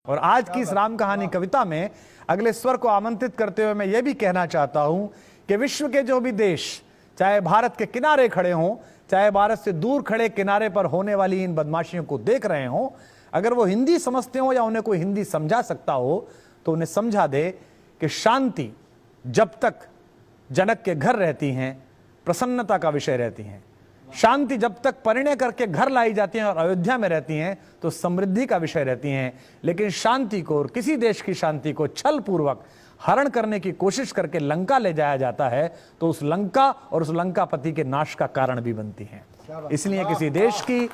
और आज की इस राम कहानी कविता में अगले स्वर को आमंत्रित करते हुए मैं यह भी कहना चाहता हूं कि विश्व के जो भी देश, चाहे भारत के किनारे खड़े हों, चाहे भारत से दूर खड़े किनारे पर होने वाली इन बदमाशियों को देख रहे हों, अगर वो हिंदी समझते हो या उन्हें कोई हिंदी समझा सकता हो तो उन्हें समझा दे कि शांति जब तक जनक के घर रहती हैं प्रसन्नता का विषय रहती हैं, शांति जब तक परिणय करके घर लाई जाती हैं और अयोध्या में रहती हैं तो समृद्धि का विषय रहती हैं। लेकिन शांति को और किसी देश की शांति को छल पूर्वक हरण करने की कोशिश करके लंका ले जाया जाता है तो उस लंका और उस लंकापति के नाश का कारण भी बनती हैं। इसलिए किसी देश की,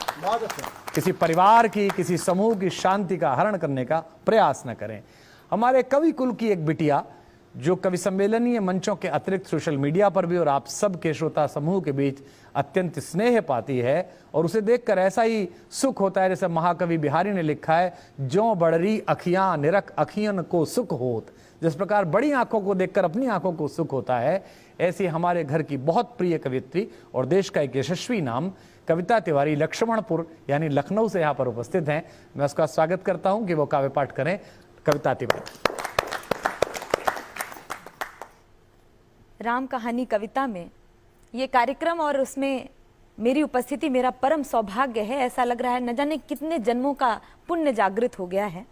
किसी परिवार की, किसी समूह की शांति का हरण करने का प्रयास न करें। हमारे कवि कुल की एक बिटिया जो कवि सम्मेलनीय मंचों के अतिरिक्त सोशल मीडिया पर भी और आप सब के श्रोता समूह के बीच अत्यंत स्नेह पाती है और उसे देखकर ऐसा ही सुख होता है जैसे महाकवि बिहारी ने लिखा है, जो बड़री अखियां निरख अखियन को सुख होत। जिस प्रकार बड़ी आंखों को देखकर अपनी आंखों को सुख होता है, ऐसे हमारे घर की बहुत प्रिय कवियत्री और देश का एक यशस्वी नाम कविता तिवारी लक्ष्मणपुर यानी लखनऊ से यहाँ पर उपस्थित हैं। मैं उसका स्वागत करता हूँ कि वो काव्य पाठ करें। कविता तिवारी। राम कहानी कविता में ये कार्यक्रम और उसमें मेरी उपस्थिति मेरा परम सौभाग्य है। ऐसा लग रहा है न जाने कितने जन्मों का पुण्य जागृत हो गया है।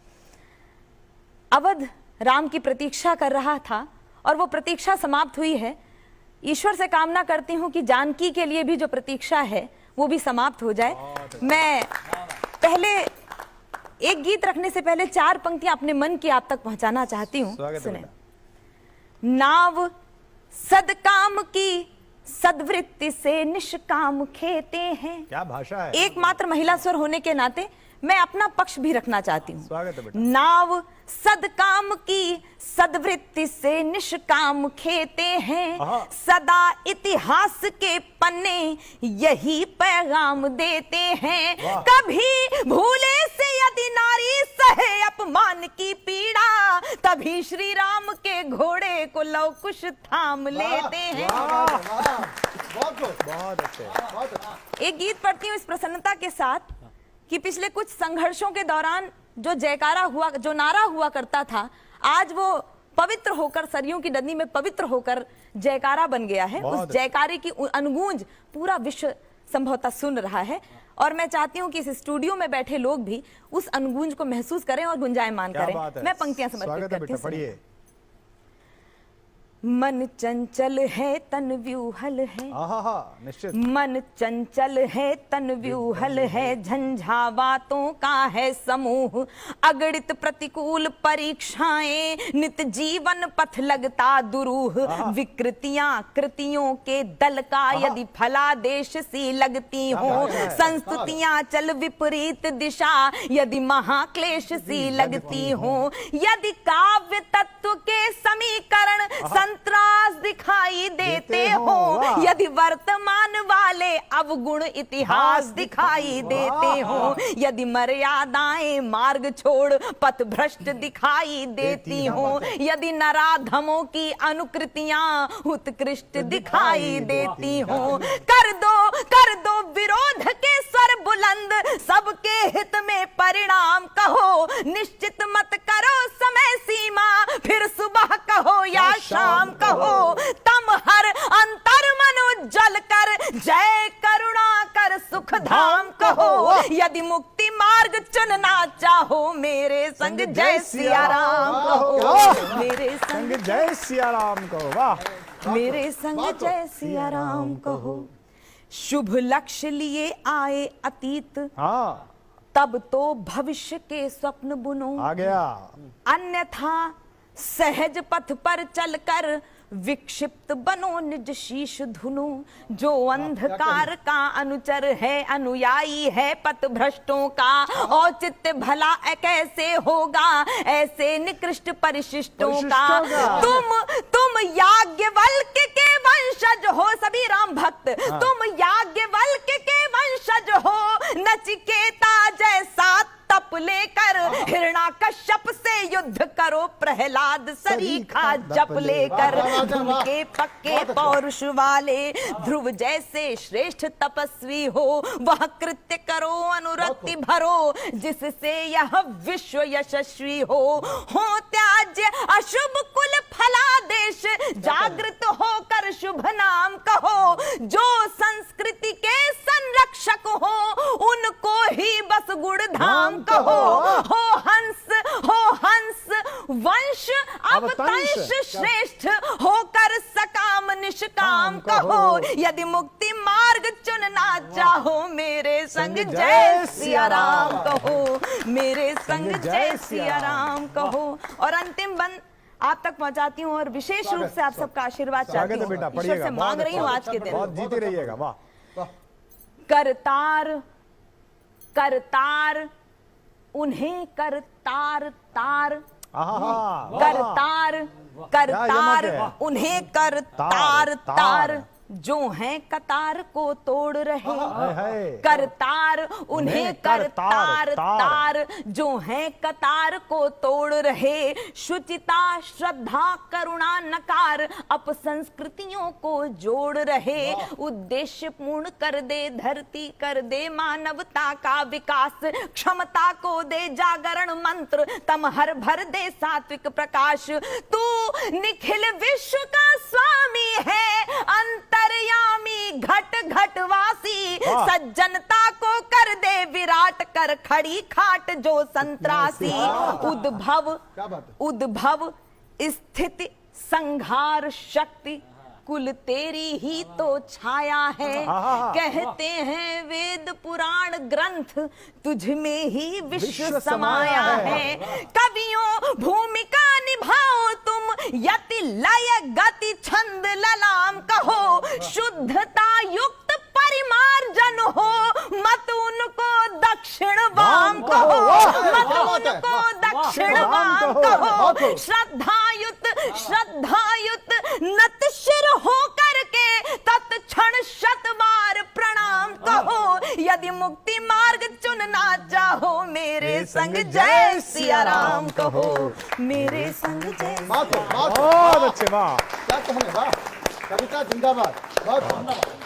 अवध राम की प्रतीक्षा कर रहा था और वो प्रतीक्षा समाप्त हुई है। ईश्वर से कामना करती हूँ कि जानकी के लिए भी जो प्रतीक्षा है वो भी समाप्त हो जाए। मैं पहले एक गीत रखने से पहले 4 पंक्तियां अपने मन की आप तक पहुंचाना चाहती हूँ। सुने। नाव सदकाम की सद्वृत्ति से निष्काम खेते हैं। क्या भाषा है। एकमात्र महिला स्वर होने के नाते मैं अपना पक्ष भी रखना चाहती हूँ। स्वागत है बेटा। नाव सदकाम की सद्वृत्ति से निष्काम खेते हैं, सदा इतिहास के पन्ने यही पैगाम देते हैं। कभी भूले से यदि नारी सहे अपमान की पीड़ा, तभी श्री राम के घोड़े को लव कुश थाम लेते हैं। बहुत अच्छे। एक गीत पढ़ती हूँ इस प्रसन्नता के साथ कि पिछले कुछ संघर्षों के दौरान जो जयकारा हुआ, जो नारा हुआ करता था, आज वो पवित्र होकर सरयू की नदी में पवित्र होकर जयकारा बन गया है। उस जयकारे की अनुगूंज पूरा विश्व संभवतः सुन रहा है और मैं चाहती हूँ कि इस स्टूडियो में बैठे लोग भी उस अनुगूंज को महसूस करें और गुंजायमान करें। मैं पंक्तियां समर्पित करती हूँ। मन चंचल है तन व्यूहल है, निश्चित। मन चंचल है तन व्यूहल है, झंझावातों का है समूह, अगणित प्रतिकूल परीक्षाएं, नित जीवन पथ लगता दुरूह, विकृतियां कृतियों के दल का यदि फलादेश सी लगती हो, संस्तुतियां चल विपरीत दिशा यदि महाक्लेश सी लगती हो, यदि काव्य तत्व के समीकरण त्रास दिखाई देते हो, यदि वर्तमान वाले अवगुण इतिहास दिखाई देते हो, यदि मर्यादाएं मार्ग छोड़ पथ भ्रष्ट दिखाई देती हो, यदि नराधमों की अनुकृतियां उत्कृष्ट दिखाई देती हो, कर दो विरोध के स्वर बुलंद, सबके हित में परिणाम कहो, निश्चित मत करो समय सीमा, फिर सुबह कहो या शाम कहो, तम हर अंतर मनु जल कर, जय करुणा कर सुख धाम कहो, यदि मुक्ति मार्ग चुनना चाहो, मेरे संग जय सिया राम कहो, मेरे संग जय सिया राम कहो। वाह। मेरे संग जय सिया राम कहो। शुभ लक्ष्य लिए आए अतीत, तब तो भविष्य के स्वप्न बुनो, आ गया। अन्यथा सहज पथ पर चलकर विक्षिप्त बनो निज शीश धुनो, जो अंधकार का अनुचर है अनुयायी है पथ भ्रष्टों का, औचित्य भला कैसे होगा ऐसे निकृष्ट परिशिष्टों का। तुम याज्ञवल्क्य के वंशज हो, सभी राम भक्त, तुम याज्ञवल्क्य के वंशज हो, नचिकेता जैसा तप लेकर हिरण्याकश्यप से युद्ध करो प्रहलाद सरीखा जप लेकर, के पक्के पौरुष वाले ध्रुव जैसे श्रेष्ठ तपस्वी हो, वह कृत्य करो अनुरक्ति भरो, जिससे यह विश्व यशस्वी हो त्याज्य अशुभ कुल फलादेश, जागृत होकर शुभ नाम कहो, जो संस्कृति के संरक्षक हो उनको ही बस गुण धाम कहो, हो हंस वंश अवतंश श्रेष्ठ, होकर सकाम निष्काम कहो, यदि मुक्ति मार्ग चुनना चाहो, मेरे संग जय सिया राम कहो, मेरे संग जय सिया राम कहो। और अंतिम बंद आप तक पहुंचाती हूँ और विशेष रूप से आप सबका आशीर्वाद चाहती हूँ, ईश्वर से मांग रही हूँ आज के दिन। बहुत जीते रहिएगा। वाह। करतार करतार उन्हें करतार तार, करतार करतार उन्हें करतार तार, जो हैं कतार को तोड़ रहे, करतार उन्हें करतार तार, जो हैं कतार को तोड़ रहे, शुचिता श्रद्धा करुणा नकार, अपसंस्कृतियों को जोड़ रहे, उद्देश्य पूर्ण कर दे धरती, कर दे मानवता का विकास, क्षमता को दे जागरण मंत्र, तमहर भर दे सात्विक प्रकाश, तू निखिल विश्व का स्वामी है, अंतर्यामी घट घटवासी, सज्जनता को कर दे विराट, कर खड़ी खाट जो संत्रासी, उद्भव स्थिति संहार शक्ति, कुल तेरी ही तो छाया है, कहते हैं वेद पुराण ग्रंथ, तुझ में ही विश्व समाया है, कवियों भूमिका निभाओ तुम, यति लय गति छंद ललाम कहो, शुद्धता युक्त परिमार्जन हो, मत उनको दक्षिण वाम कहो, मत उनको दक्षिण वाम कहो, श्रद्धायुत नत शिर हो करके तत्क्षण शतबार प्रणाम कहो, यदि मुक्ति मार्ग चुनना चाहो, मेरे संग जय सिया राम कहो, मेरे संग जय। बहुत अच्छे। वाह, क्या कहने, वाह, कविता जिंदाबाद, बहुत धन्यवाद।